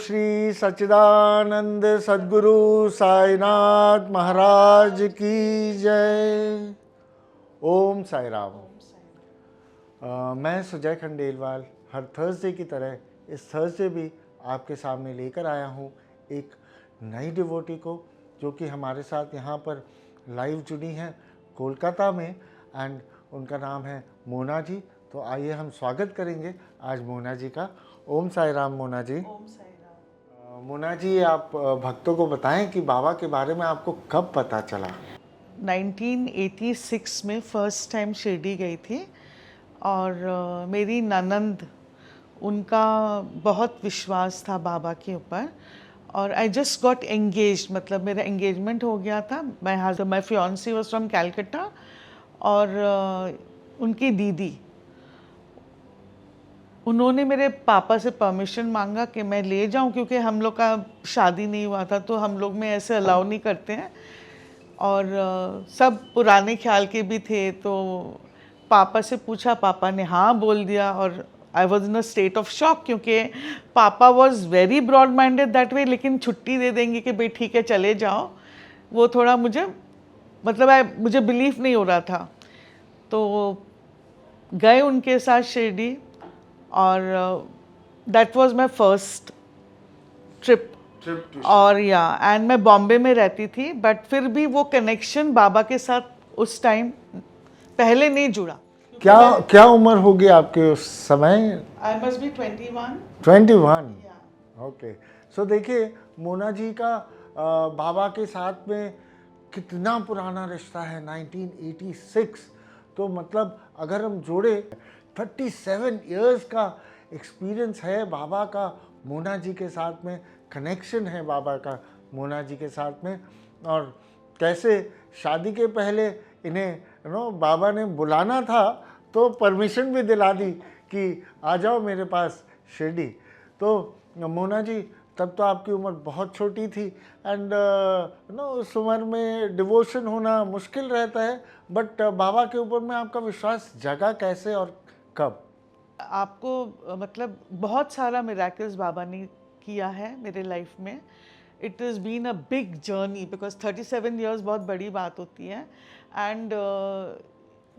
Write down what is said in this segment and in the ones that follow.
श्री सच्चिदानंद सद्गुरु साईनाथ महाराज की जय। ओम साई राम। मैं सुजय खंडेलवाल हर थर्सडे की तरह इस थर्सडे भी आपके सामने लेकर आया हूँ एक नई डिवोटी को, जो कि हमारे साथ यहाँ पर लाइव जुड़ी हैं कोलकाता में, एंड उनका नाम है मोना जी। तो आइए हम स्वागत करेंगे आज मोना जी का। ओम साई राम मोना जी। ओम साई राम। मोना जी, आप भक्तों को बताएं कि बाबा के बारे में आपको कब पता चला? 1986 में फर्स्ट टाइम शिरडी गई थी और मेरी ननंद, उनका बहुत विश्वास था बाबा के ऊपर और आई जस्ट गॉट एंगेज, मतलब मेरा एंगेजमेंट हो गया था। माई फियांसी वाज फ्रॉम कैलकाटा और उनकी दीदी, उन्होंने मेरे पापा से परमिशन मांगा कि मैं ले जाऊं, क्योंकि हम लोग का शादी नहीं हुआ था तो हम लोग में ऐसे अलाउ नहीं करते हैं और सब पुराने ख्याल के भी थे। तो पापा से पूछा, पापा ने हाँ बोल दिया और I was in a state of shock, क्योंकि पापा was very broad minded that way, लेकिन छुट्टी दे देंगे कि भाई ठीक है चले जाओ, वो थोड़ा मुझे मुझे बिलीव नहीं हो रहा था। तो गए उनके साथ शिरडी और that was my first trip. और एंड मैं बॉम्बे में रहती थी, बट फिर भी वो कनेक्शन बाबा के साथ उस टाइम पहले नहीं जुड़ा। क्या उम्र होगी आपके उस समय? I must be 21। 21। ओके। सो देखिए, मोना जी का बाबा के साथ में कितना पुराना रिश्ता है, 1986। तो मतलब अगर हम जोड़े 37 इयर्स का एक्सपीरियंस है बाबा का मोना जी के साथ में, कनेक्शन है बाबा का मोना जी के साथ में। और कैसे शादी के पहले इन्हें बाबा ने बुलाना था तो परमिशन भी दिला दी कि आ जाओ मेरे पास शिरडी। तो मोना जी, तब तो आपकी उम्र बहुत छोटी थी एंड उस उम्र में डिवोशन होना मुश्किल रहता है, बट बाबा के ऊपर में आपका विश्वास जगा कैसे और कब? आपको मतलब बहुत सारा मिरेकल्स बाबा ने किया है मेरे लाइफ में। It is been a big journey, because 37 years बहुत बड़ी बात होती है। एंड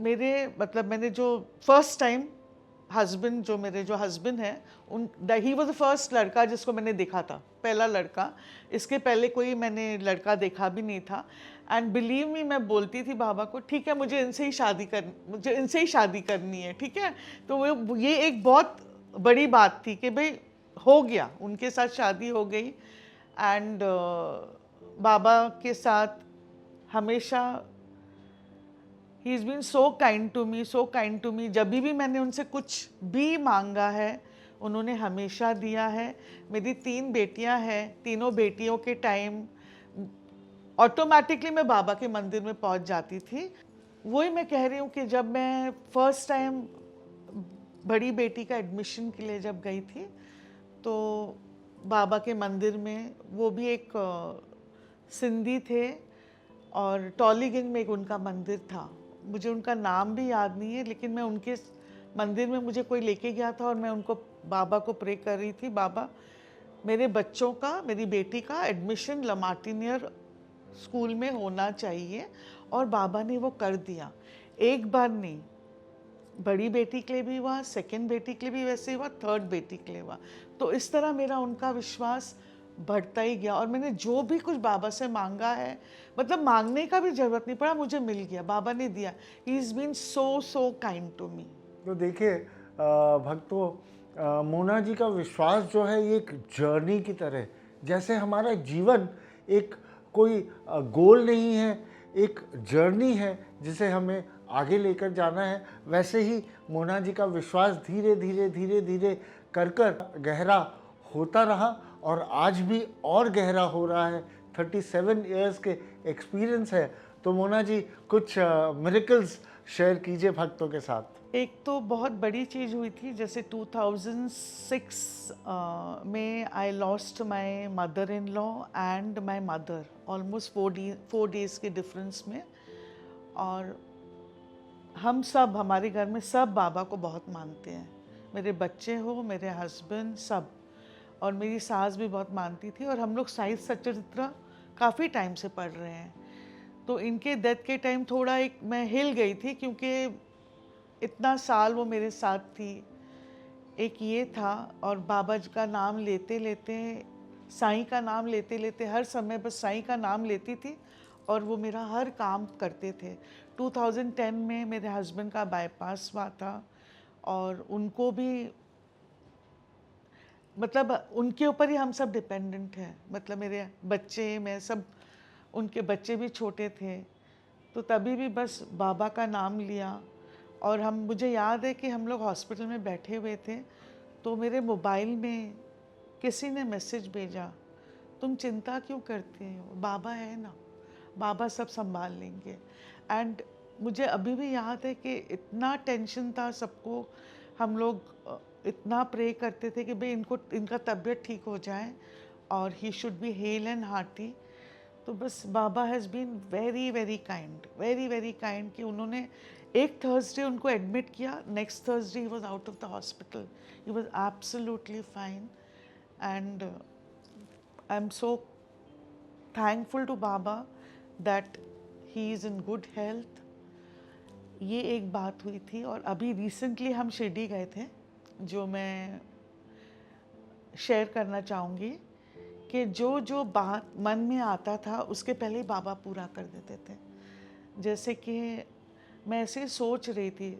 मैंने जो फर्स्ट टाइम हस्बैंड, जो मेरे जो हस्बैंड हैं, ही वॉज द फर्स्ट लड़का जिसको मैंने देखा था, पहला लड़का। इसके पहले कोई मैंने लड़का देखा भी नहीं था। एंड बिलीव मी, मैं बोलती थी बाबा को, ठीक है मुझे इनसे ही शादी करनी है, ठीक है। तो वो ये एक बहुत बड़ी बात थी कि भाई हो गया, उनके साथ शादी हो गई। एंड बाबा के साथ हमेशा he is been so kind to me. जब भी मैंने उनसे कुछ भी मांगा है, उन्होंने हमेशा दिया है। मेरी 3 बेटियां हैं, तीनों बेटियों के टाइम ऑटोमेटिकली मैं बाबा के मंदिर में पहुंच जाती थी। वही मैं कह रही हूँ कि जब मैं फर्स्ट टाइम बड़ी बेटी का एडमिशन के लिए जब गई थी, तो बाबा के मंदिर में, वो भी एक सिंधी थे और टॉलीगंज में एक उनका मंदिर था, मुझे उनका नाम भी याद नहीं है, लेकिन मैं उनके मंदिर में मुझे कोई लेके गया था और मैं उनको बाबा को प्रे कर रही थी, बाबा मेरे बच्चों का, मेरी बेटी का एडमिशन लमार्टिनियर स्कूल में होना चाहिए। और बाबा ने वो कर दिया। एक बार नहीं, बड़ी बेटी के लिए भी हुआ, सेकंड बेटी के लिए भी वैसे हुआ, थर्ड बेटी के लिए हुआ। तो इस तरह मेरा उनका विश्वास बढ़ता ही गया और मैंने जो भी कुछ बाबा से मांगा है, मतलब मांगने का भी जरूरत नहीं पड़ा, मुझे मिल गया, बाबा ने दिया। He is been so kind to me. तो देखिए भक्तों, मोना जी का विश्वास जो है ये एक जर्नी की तरह, जैसे हमारा जीवन एक कोई गोल नहीं है, एक जर्नी है जिसे हमें आगे लेकर जाना है, वैसे ही मोना जी का विश्वास धीरे धीरे धीरे धीरे कर गहरा होता रहा और आज भी और गहरा हो रहा है। 37 इयर्स के एक्सपीरियंस है। तो मोना जी, कुछ मिरेकल्स शेयर कीजिए भक्तों के साथ। एक तो बहुत बड़ी चीज़ हुई थी, जैसे 2006 में I lost my mother in law and my mother, almost 4 days के डिफरेंस में। और हम सब, हमारे घर में सब बाबा को बहुत मानते हैं, मेरे बच्चे हो, मेरे हस्बैंड, सब। और मेरी सास भी बहुत मानती थी, और हम लोग साहित्य सच्चरित्र काफ़ी टाइम से पढ़ रहे हैं। तो इनके डेथ के टाइम थोड़ा एक मैं हिल गई थी, क्योंकि इतना साल वो मेरे साथ थी। एक ये था, और बाबा जी का नाम लेते लेते, साईं का नाम लेते लेते, हर समय बस साईं का नाम लेती थी और वो मेरा हर काम करते थे। 2010 में मेरे हस्बैंड का बाईपास हुआ था, और उनको भी मतलब उनके ऊपर ही हम सब डिपेंडेंट हैं। मतलब मेरे बच्चे, मैं सब, उनके बच्चे भी छोटे थे, तो तभी भी बस बाबा का नाम लिया। और मुझे याद है कि हम लोग हॉस्पिटल में बैठे हुए थे, तो मेरे मोबाइल में किसी ने मैसेज भेजा, तुम चिंता क्यों करते हो, बाबा है ना, बाबा सब संभाल लेंगे। एंड मुझे अभी भी याद है कि इतना टेंशन था सबको, हम लोग इतना प्रे करते थे कि भाई इनका तबीयत ठीक हो जाए और he should be hale and hearty. तो बस Baba has been very very kind, very very kind, कि उन्होंने एक थर्सडे उनको एडमिट किया, next Thursday he was out of the hospital, he was absolutely fine. And I am so thankful to Baba that he is in good health. ये एक बात हुई थी। और अभी रिसेंटली हम शिरडी गए थे, जो मैं शेयर करना चाहूँगी, कि जो जो बात मन में आता था उसके पहले ही बाबा पूरा कर देते थे। जैसे कि मैं ऐसे सोच रही थी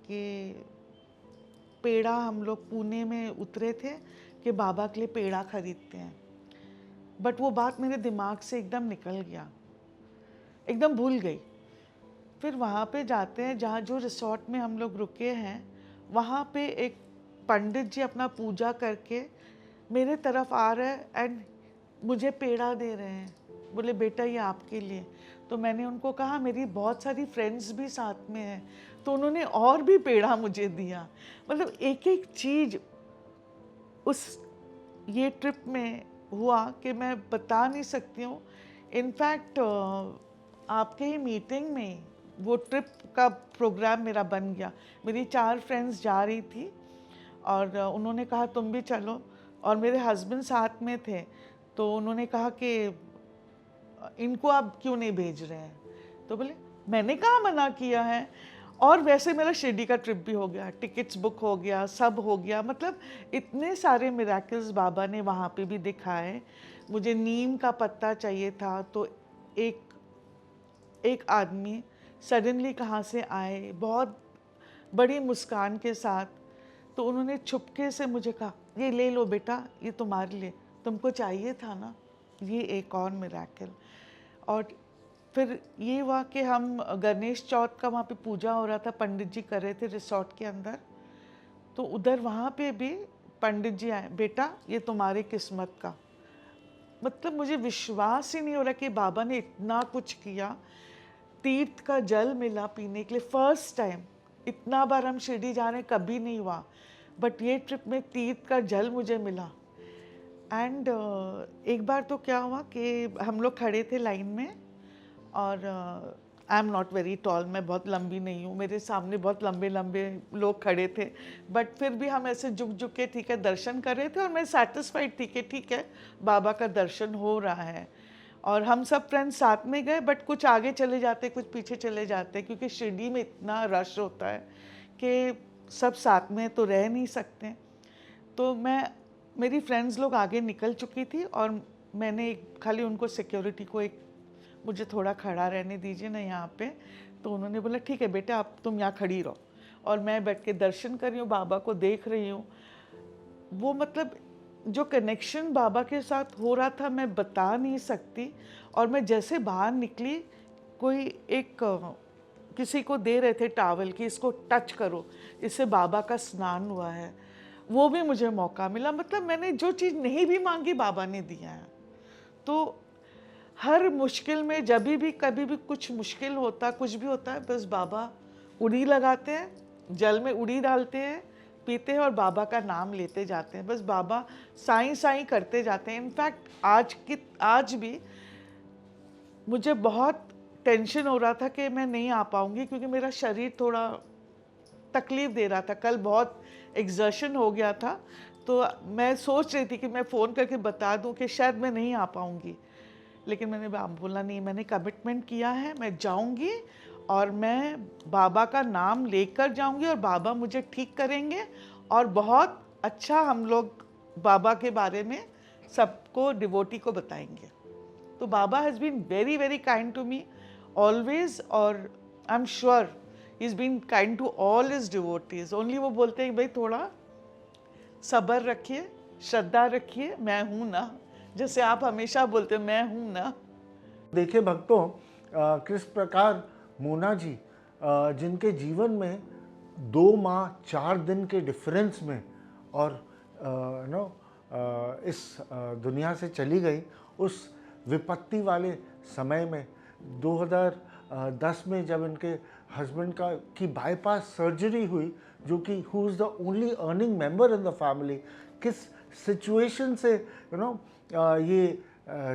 कि पेड़ा, हम लोग पुणे में उतरे थे कि बाबा के लिए पेड़ा खरीदते हैं, बट वो बात मेरे दिमाग से एकदम निकल गया, एकदम भूल गई। फिर वहाँ पे जाते हैं, जहाँ जो रिसोर्ट में हम लोग रुके हैं, वहाँ पे एक पंडित जी अपना पूजा करके मेरे तरफ आ रहे हैं एंड मुझे पेड़ा दे रहे हैं, बोले बेटा ये आपके लिए। तो मैंने उनको कहा मेरी बहुत सारी फ्रेंड्स भी साथ में हैं, तो उन्होंने और भी पेड़ा मुझे दिया। मतलब एक एक चीज़ उस ये ट्रिप में हुआ कि मैं बता नहीं सकती हूँ। इनफैक्ट आपके ही मीटिंग में वो ट्रिप का प्रोग्राम मेरा बन गया। मेरी 4 फ्रेंड्स जा रही थी और उन्होंने कहा तुम भी चलो, और मेरे हस्बैंड साथ में थे, तो उन्होंने कहा कि इनको आप क्यों नहीं भेज रहे हैं। तो बोले मैंने कहाँ मना किया है। और वैसे मेरा शिरडी का ट्रिप भी हो गया, टिकट्स बुक हो गया, सब हो गया। मतलब इतने सारे मिराकल्स बाबा ने वहाँ पे भी दिखाए। मुझे नीम का पत्ता चाहिए था, तो एक आदमी सडनली कहाँ से आए, बहुत बड़ी मुस्कान के साथ, तो उन्होंने छुपके से मुझे कहा ये ले लो बेटा, ये तुम्हारे लिए, तुमको चाहिए था ना। ये एक और मिराकल। और फिर ये हुआ कि हम गणेश चौथ का वहाँ पे पूजा हो रहा था, पंडित जी कर रहे थे रिसोर्ट के अंदर, तो उधर वहाँ पे भी पंडित जी आए, बेटा ये तुम्हारी किस्मत का। मतलब मुझे विश्वास ही नहीं हो रहा कि बाबा ने इतना कुछ किया। तीर्थ का जल मिला पीने के लिए, फर्स्ट टाइम। इतना बार हम शिरडी जा रहे हैं, कभी नहीं हुआ, बट ये ट्रिप में तीर्थ का जल मुझे मिला। एंड एक बार तो क्या हुआ कि हम लोग खड़े थे लाइन में, और I am not very tall, मैं बहुत लंबी नहीं हूँ, मेरे सामने बहुत लंबे लंबे लोग खड़े थे, बट फिर भी हम ऐसे झुक झुक के ठीक है दर्शन कर रहे थे, और मैं सेटिस्फाइड थी कि ठीक है बाबा का दर्शन हो रहा है। और हम सब फ्रेंड्स साथ में गए, बट कुछ आगे चले जाते, कुछ पीछे चले जाते, क्योंकि शिरडी में इतना रश होता है कि सब साथ में तो रह नहीं सकते। तो मेरी फ्रेंड्स लोग आगे निकल चुकी थी, और मैंने खाली उनको सिक्योरिटी को मुझे थोड़ा खड़ा रहने दीजिए ना यहाँ पे। तो उन्होंने बोला ठीक है बेटा आप तुम यहाँ खड़ी रहो, और मैं बैठ के दर्शन कर रही हूँ, बाबा को देख रही हूँ। वो मतलब जो कनेक्शन बाबा के साथ हो रहा था मैं बता नहीं सकती। और मैं जैसे बाहर निकली, कोई किसी को दे रहे थे टावल कि इसको टच करो, इससे बाबा का स्नान हुआ है, वो भी मुझे मौका मिला। मतलब मैंने जो चीज़ नहीं भी मांगी बाबा ने दिया है। तो हर मुश्किल में जब भी कभी भी कुछ मुश्किल होता, कुछ भी होता है, बस बाबा उड़ी लगाते हैं, जल में उड़ी डालते हैं, पीते हैं और बाबा का नाम लेते जाते हैं। बस बाबा साईं साईं करते जाते हैं। इनफैक्ट आज भी मुझे बहुत टेंशन हो रहा था कि मैं नहीं आ पाऊँगी, क्योंकि मेरा शरीर थोड़ा तकलीफ़ दे रहा था। कल बहुत एग्जर्शन हो गया था, तो मैं सोच रही थी कि मैं फ़ोन करके बता दूं कि शायद मैं नहीं आ पाऊंगी, लेकिन मैंने बोला नहीं, मैंने कमिटमेंट किया है, मैं जाऊंगी और मैं बाबा का नाम लेकर जाऊंगी और बाबा मुझे ठीक करेंगे और बहुत अच्छा हम लोग बाबा के बारे में सबको डिवोटी को बताएंगे। तो Baba has been very very kind to me always, और I am sure he is been kind to all his devotees. Only वो बोलते हैं भाई थोड़ा सब्र रखिए, श्रद्धा रखिए, मैं हूँ ना, जैसे आप हमेशा बोलते हो मैं हूँ ना। देखिए भक्तों, किस प्रकार मोना जी जिनके जीवन में 2 माह 4 दिन के डिफरेंस में और इस दुनिया से चली गई, उस विपत्ति वाले समय में 2010 में जब इनके हस्बैंड की बाईपास सर्जरी हुई, जो कि who is the only earning member in the family, किस सिचुएशन से ये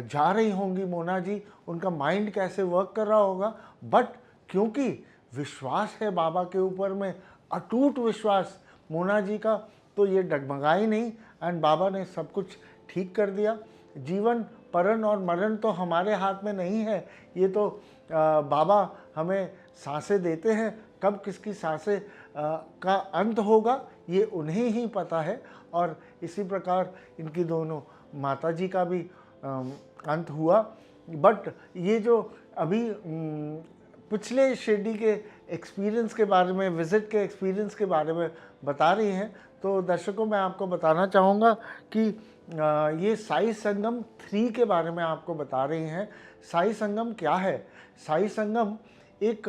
जा रही होंगी मोना जी, उनका माइंड कैसे वर्क कर रहा होगा। बट क्योंकि विश्वास है बाबा के ऊपर में, अटूट विश्वास मोना जी का, तो ये डगमगाई नहीं एंड बाबा ने सब कुछ ठीक कर दिया। जीवन परण और मरण तो हमारे हाथ में नहीं है, ये तो बाबा हमें सांसें देते हैं, कब किसकी सांसें का अंत होगा ये उन्हें ही पता है। और इसी प्रकार इनकी दोनों माता जी का भी अंत हुआ। बट ये जो अभी पिछले शिरडी के एक्सपीरियंस के बारे में, विज़िट के एक्सपीरियंस के बारे में बता रही हैं, तो दर्शकों मैं आपको बताना चाहूँगा कि ये साई संगम 3 के बारे में आपको बता रही हैं। साई संगम क्या है? साई संगम एक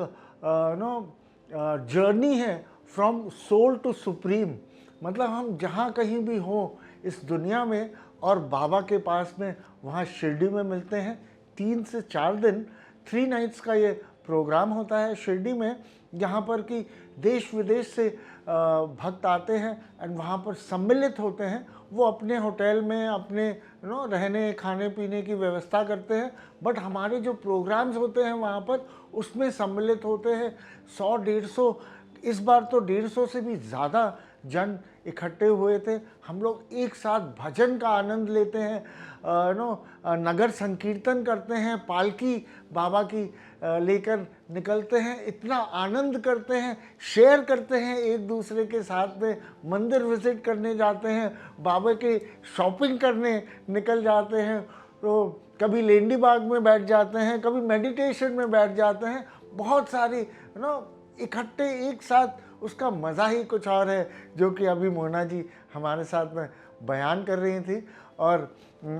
जर्नी है फ्रॉम सोल टू सुप्रीम। मतलब हम जहाँ कहीं भी हों इस दुनिया में और बाबा के पास में, वहाँ शिरडी में मिलते हैं। 3 से 4 दिन 3 नाइट्स का ये प्रोग्राम होता है शिरडी में, जहाँ पर कि देश विदेश से भक्त आते हैं एंड वहाँ पर सम्मिलित होते हैं। वो अपने होटल में अपने रहने खाने पीने की व्यवस्था करते हैं, बट हमारे जो प्रोग्राम्स होते हैं वहाँ पर उसमें सम्मिलित होते हैं। 100-150, इस बार तो 150 से भी ज़्यादा जन इकट्ठे हुए थे। हम लोग एक साथ भजन का आनंद लेते हैं, नगर संकीर्तन करते हैं, पालकी बाबा की लेकर निकलते हैं, इतना आनंद करते हैं, शेयर करते हैं एक दूसरे के साथ में, मंदिर विजिट करने जाते हैं, बाबा के शॉपिंग करने निकल जाते हैं, तो कभी लेंडी बाग में बैठ जाते हैं, कभी मेडिटेशन में बैठ जाते हैं। बहुत सारी इकट्ठे एक साथ, उसका मज़ा ही कुछ और है, जो कि अभी मोना जी हमारे साथ में बयान कर रही थी। और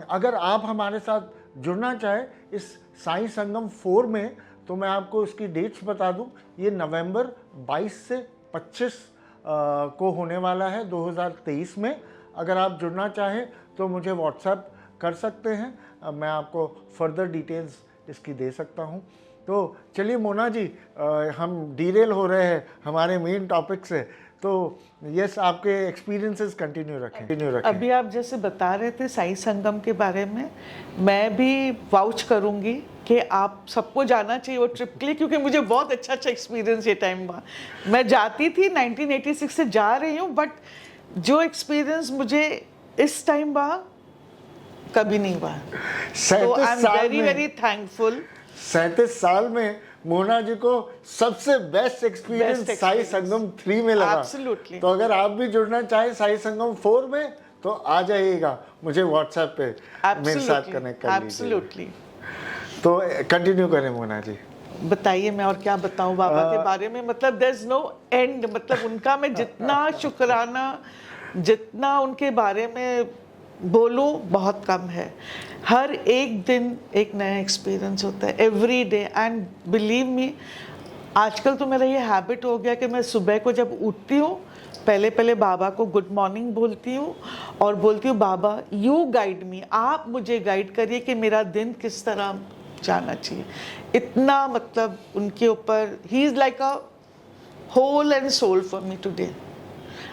अगर आप हमारे साथ जुड़ना चाहें इस साई संगम 4 में, तो मैं आपको इसकी डेट्स बता दूं। ये नवंबर 22 से 25 को होने वाला है 2023 में। अगर आप जुड़ना चाहें तो मुझे व्हाट्सएप कर सकते हैं, मैं आपको फर्दर डिटेल्स इसकी दे सकता हूं। तो चलिए मोना जी, हम डीरेल हो रहे हैं हमारे मेन टॉपिक से, तो यस आपके एक्सपीरियंसेस कंटिन्यू रखें। अभी आप जैसे बता रहे थे साई संगम के बारे में, मैं भी वाउच करूंगी कि आप सबको जाना चाहिए वो ट्रिप के लिए, क्योंकि मुझे बहुत अच्छा एक्सपीरियंस ये टाइम हुआ। मैं जाती थी 1986 से जा रही हूँ, बट जो एक्सपीरियंस मुझे इस टाइम हुआ कभी नहीं हुआ। तो I am very very thankful. 37 साल में मोना जी को सबसे बेस्ट एक्सपीरियंस साई संगम 3 में लगा। Absolutely. तो अगर आप भी जुड़ना चाहें साई संगम 4 में, तो आ जाइएगा, मुझे व्हाट्सएप पे मेरे साथ कनेक्ट कर लीजिए। तो कंटिन्यू करें मोना जी, बताइए। मैं और क्या बताऊं बाबा के बारे में, मतलब देयर इज नो एंड। मतलब उनका मैं जितना शुक्राना, जितना उनके बारे में बोलूं बहुत कम है। हर एक दिन एक नया एक्सपीरियंस होता है, every day. And believe me, आजकल तो मेरा ये हैबिट हो गया कि मैं सुबह को जब उठती हूँ, पहले बाबा को गुड मॉर्निंग बोलती हूँ और बोलती हूँ बाबा यू गाइड मी, आप मुझे गाइड करिए कि मेरा दिन किस तरह जाना चाहिए। इतना मतलब उनके ऊपर, he is like a whole and soul for me today.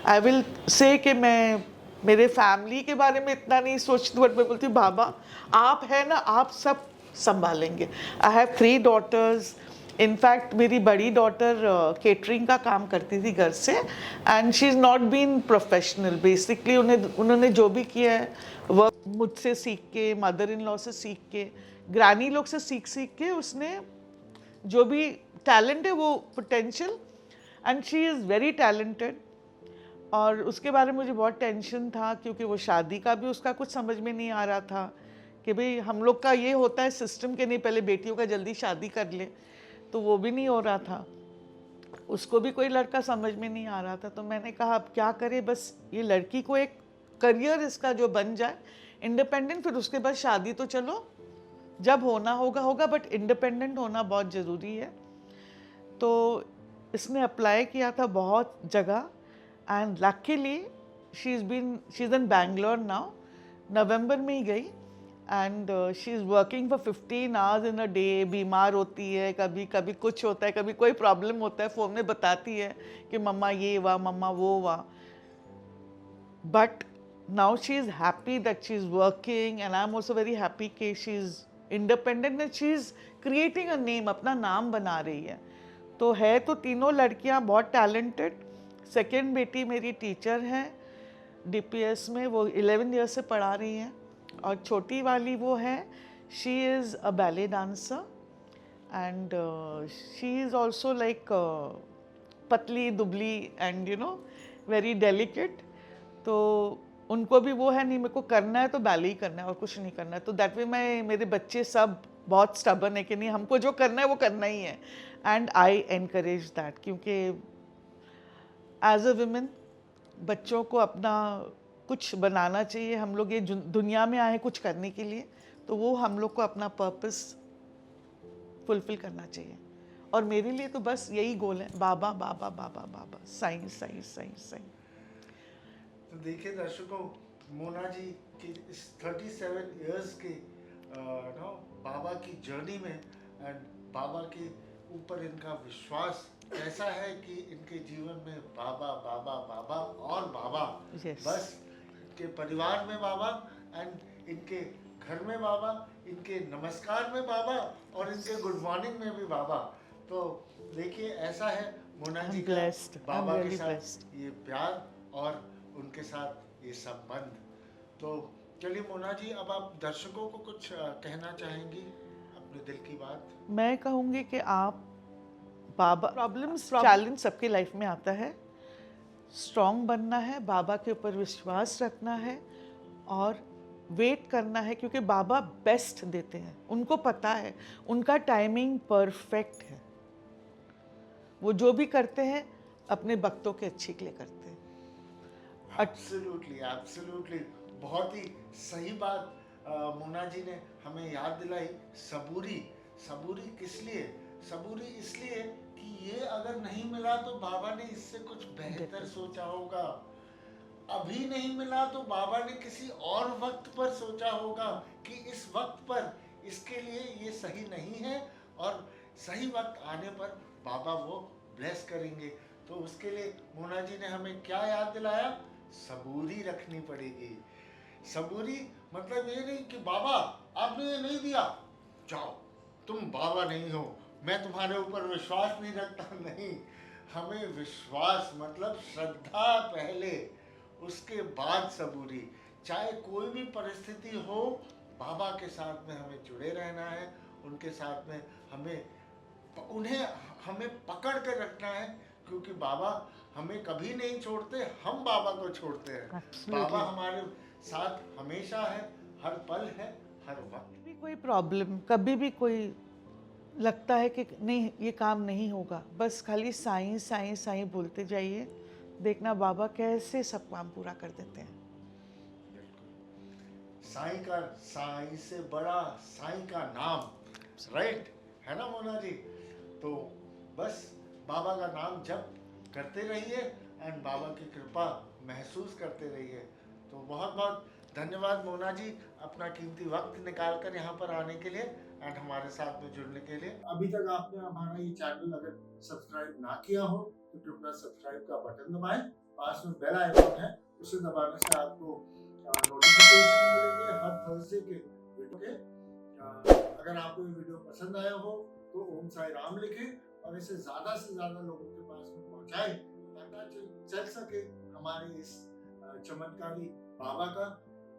I will say कि मैं मेरे फैमिली के बारे में इतना नहीं सोचती, बट मैं बोलती हूँ बाबा आप है ना, आप सब संभालेंगे। आई हैव 3 daughters इनफैक्ट मेरी बड़ी डॉटर केटरिंग का काम करती थी घर से, and she is not been professional. Basically उन्होंने जो भी किया है वर्क मुझसे सीख के, मदर इन लॉ से सीख के, ग्रानी लोग से सीख के उसने जो भी टैलेंट है वो potential, and she is very talented. और उसके बारे में मुझे बहुत टेंशन था क्योंकि वो शादी का भी उसका कुछ समझ में नहीं आ रहा था कि भाई हम लोग का ये होता है सिस्टम के नहीं पहले बेटियों का जल्दी शादी कर ले, तो वो भी नहीं हो रहा था। उसको भी कोई लड़का समझ में नहीं आ रहा था। तो मैंने कहा अब क्या करे, बस ये लड़की को एक करियर इसका जो बन जाए इंडिपेंडेंट, फिर उसके बाद शादी तो चलो जब होना होगा होगा, बट इंडिपेंडेंट होना बहुत ज़रूरी है। तो इसने अप्लाई किया था बहुत जगह, and luckily she is in Bangalore now. नवंबर में ही गई, and she is working for 15 hours in a day. बीमार होती है, कभी कभी कुछ होता है, कभी कोई प्रॉब्लम होता है, फ़ोन में बताती है कि मम्मा ये हुआ, मम्मा वो हुआ। But now she is happy that she is working, and I'm also very happy कि she is independent and she is creating a name, अपना नाम बना रही है। तो है तो तीनों लड़कियां बहुत टैलेंटेड। सेकेंड बेटी मेरी टीचर है डीपीएस में, वो 11 ईयर से पढ़ा रही हैं। और छोटी वाली वो है, she is a ballet dancer, and she is also like पतली दुबली and you know very delicate. तो उनको भी वो है नहीं मेरे को करना है तो बैले ही करना है और कुछ नहीं करना है। तो दैट वे मेरे बच्चे सब बहुत स्टबर्न है कि नहीं हमको जो करना है वो करना ही है, एंड आई एनकरेज दैट, क्योंकि एज अ वुमेन बच्चों को अपना कुछ बनाना चाहिए। हम लोग ये दुनिया में आए कुछ करने के लिए, तो वो हम लोग को अपना पर्पस फुलफिल करना चाहिए। और मेरे लिए तो बस यही गोल है, बाबा बाबा बाबा बाबा, साईं साईं साईं साईं। तो देखिए दर्शकों, मोना जी की इस 37 इयर्स के बाबा की जर्नी में, एंड बाबा के ऊपर इनका विश्वास ऐसा है कि इनके जीवन में बाबा बाबा बाबा और बाबा, Yes. बस इनके परिवार में बाबा, एंड इनके घर में बाबा, इनके नमस्कार में बाबा, और इनके गुड मॉर्निंग में भी बाबा। तो देखिए ऐसा है मोना जी का बाबा के साथ ये प्यार और उनके साथ ये संबंध। तो चलिए मोना जी, अब आप दर्शकों को कुछ कहना चाहेंगी, अपने दिल की बात? मैं कहूँगी कि आप बाबा, प्रॉब्लम्स चैलेंज सबके लाइफ में आता है, स्ट्रॉन्ग बनना है, बाबा के ऊपर विश्वास रखना है और वेट करना है, क्योंकि बाबा बेस्ट देते हैं, उनको पता है, उनका टाइमिंग परफेक्ट है। वो जो भी करते हैं अपने भक्तों के अच्छे के लिए करते हैं। एब्सोल्युटली एब्सोल्युटली, बहुत ही सही बात मोना जी ने हमें याद दिलाई। सबूरी, सबूरी किस लिए? सबूरी इसलिए कि ये अगर नहीं मिला तो बाबा ने इससे कुछ बेहतर सोचा होगा, अभी नहीं मिला तो बाबा ने किसी और वक्त पर सोचा होगा कि इस वक्त पर इसके लिए ये सही नहीं है, और सही वक्त आने पर बाबा वो ब्लेस करेंगे। तो उसके लिए मोना जी ने हमें क्या याद दिलाया? सबूरी रखनी पड़ेगी। सबूरी मतलब ये नहीं कि बाबा आपने ये नहीं दिया, जाओ तुम बाबा नहीं हो, मैं तुम्हारे ऊपर विश्वास नहीं रखता। नहीं, हमें विश्वास मतलब श्रद्धा पहले, उसके बाद सबूरी। चाहे कोई भी परिस्थिति हो, बाबा के साथ में हमें जुड़े रहना है, उनके साथ में उन्हें हमें पकड़ कर रखना है, क्योंकि बाबा हमें कभी नहीं छोड़ते, हम बाबा को छोड़ते हैं। बाबा हमारे साथ हमेशा है, हर पल है, हर वक्त। भी कोई प्रॉब्लम, कभी भी कोई लगता है कि नहीं ये काम नहीं होगा, बस खाली साईं साईं साईं बोलते जाइए, देखना बाबा कैसे सब काम पूरा कर देते हैं। साईं से बड़ा साईं का नाम, राइट है ना मोना जी? तो बस बाबा का नाम जप करते रहिए एंड बाबा की कृपा महसूस करते रहिए। तो बहुत बहुत धन्यवाद मोना जी, अपना कीमती वक्त निकाल कर यहाँ पर आने के लिए एंड हमारे साथ में जुड़ने के लिए। अभी तक आपने हमारा ये चैनल अगर सब्सक्राइब ना किया हो तो कृपया सब्सक्राइब का बटन दबाएं, पास में बेल आइकॉन है, उसे दबाने से आपको नोटिफिकेशन मिलेंगे हर थर्सडे के वीडियो के। अगर आपको ये वीडियो पसंद आया हो तो ओम साई राम लिखें और इसे ज्यादा से ज्यादा लोगों के पास में पहुंचाएं, पता चल सके हमारे इस चमत्कारी बाबा का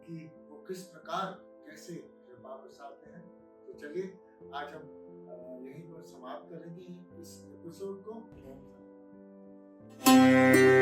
कि वो किस प्रकार कैसे कृपा बरसाते हैं। तो चलिए आज हम यहीं पर समाप्त करेंगे इस एपिसोड को। ओम साई।